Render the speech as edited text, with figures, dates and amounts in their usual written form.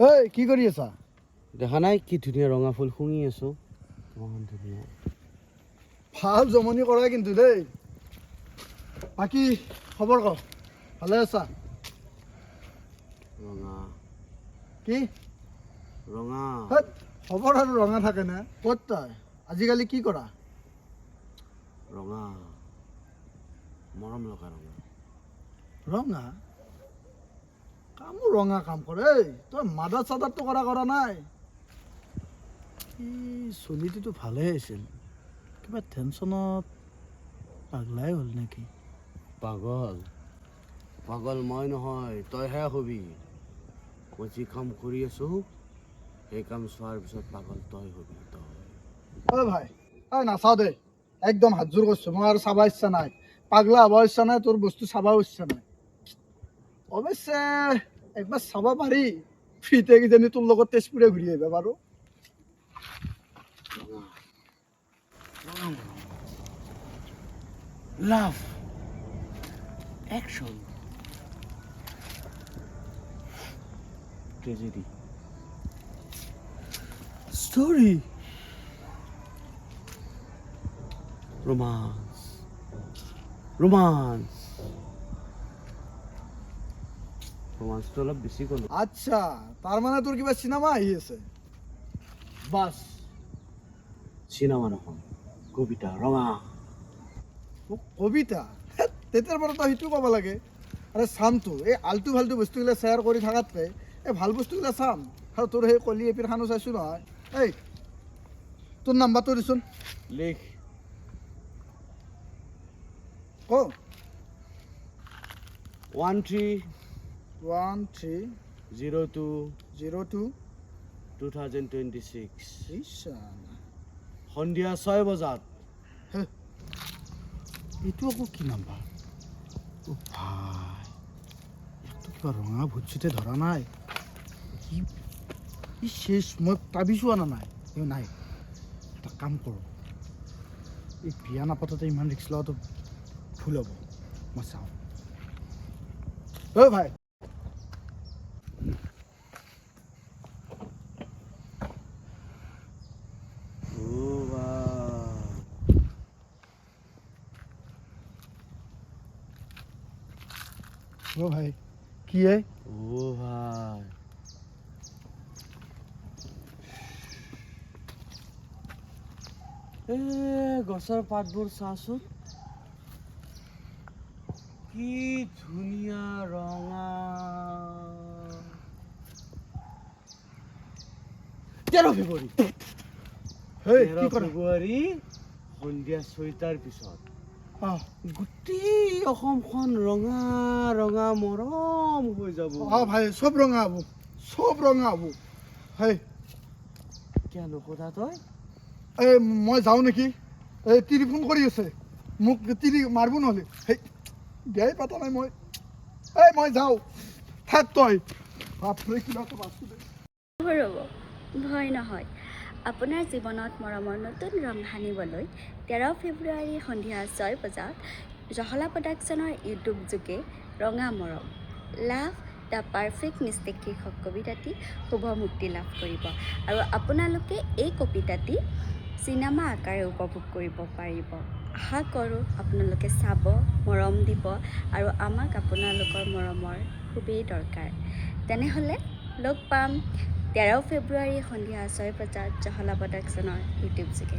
এই কি কৰি আছা? দেখা নাই কি ধুনীয়া ৰঙা ফুল শুঙি আছো। ইমান ধুনীয়া। ভাল জমনি কৰা কিন্তু দেই। বাকী খবৰ ক? ভালে আছা? ৰঙা কি ৰঙা হেৎ, খবৰ আৰু ৰঙা থাকে না? ক'ত তই আজিকালি কি কৰা? ৰঙা মৰম লগা ৰঙা। ৰঙা কামো ৰঙা কাম কৰে। তই মাদাৰ চাদাৰটো কৰা নাই? চলিটোতো ভালেই আছিল, কিবা টেনশ্যনত পাগলাই হ'ল নেকি? পাগল পাগল মই নহয়, তইহে হবি। মই যি কাম কৰি আছো সেই কাম চোৱাৰ পিছত পাগল তই হবি। তই ঐ ভাই, নাচাও দে, একদম হাত জোৰ কৰিছো। মই আৰু চাবা ইচ্ছা নাই, পাগলা হ'ব ইচ্ছা নাই, তোৰ বস্তু চাবাও ইচ্ছা নাই। অৱশ্যে একবাৰ চাব পাৰি, ফ্ৰীতে কিজানি তোৰ লগত তেজপুৰে ঘূৰি আহিব পাৰো। Love action tragedy story romance romance ৰোমান্সটো অলপ বেছি ক'লো। আচ্ছা, তাৰমানে তোৰ কিবা চিনেমা আহি আছে? বাছ চিনেমা নহয়, কবিতা ৰঙা। কবিতা? তেতিয়াৰ পৰা তই সেইটো ক'ব লাগে। আৰে চামতো, এই আল্টু ফাল্টু বস্তুগিলা শ্বেয়াৰ কৰি থকাতকৈ এই ভাল বস্তুগিলা চাম। আৰু তোৰ সেই কলি এপিৰখানো চাইছোঁ নহয়। এই তোৰ নাম্বাৰটো দিচোন। লিখ ক 1302 1302-02-2026 ইছান। সন্ধিয়া 6 বজাত। এইটো আকৌ কি নাম্বাৰ? অ' ভাই, ইয়াকতো কিবা ৰঙা ভুটছুটে ধৰা নাই কি? শেষ, মই তাবিছো আনা নাই। নাই, এটা কাম কৰোঁ, এই বিয়া নাপাতোতে ইমান ৰিক্স লোৱাটো ভুল হ'ব। মই চাওঁ। অ' ভাই, অ' ভাই, কি হে? ও ভাই, গছৰ পাতবোৰ চাচোন, কি ধুনীয়া ৰঙা। 13 ফেব্ৰুৱাৰী। 13 ফেব্ৰুৱাৰী সন্ধিয়া 6টাৰ পিছত গোটেই অসমখন ৰঙা ৰঙা মৰম হৈ যাব। ভাই, চব ৰঙা হ'ব, চব ৰঙা হ'ব। হেই, কিয় নোসোধা তই? এই মই যাওঁ নেকি? এই তিৰি ফোন কৰি আছে, মোক তিৰি মাৰিব নহ'লে। সেই বিয়াই পাতা নাই মই। মই যাওঁ, থাক তই। বাপৰে, কিবা এটা বাচো দে। ৰ'ব, ভয় নহয়। আপোনাৰ জীৱনত মৰমৰ নতুন ৰং সানিবলৈ 13 ফেব্ৰুৱাৰী সন্ধিয়া 6 বজাত জহলা প্ৰডাকশ্যনৰ ইউটিউব যোগে ৰঙা মৰম লাভ দ্য পাৰফেক্ট মিষ্টেক শীৰ্ষক কবিতাটি শুভ মুক্তি লাভ কৰিব। আৰু আপোনালোকে এই কবিতাটি চিনেমা আকাৰে উপভোগ কৰিব পাৰিব। আশা কৰোঁ আপোনালোকে চাব, মৰম দিব, আৰু আমাক আপোনালোকৰ মৰমৰ খুবেই দৰকাৰ। তেনেহ'লে লগ পাম 13 ফেব্ৰুৱাৰী সন্ধিয়া 6 বজাত জহলা প্ৰডাকশ্যনৰ ইউটিউব যোগে।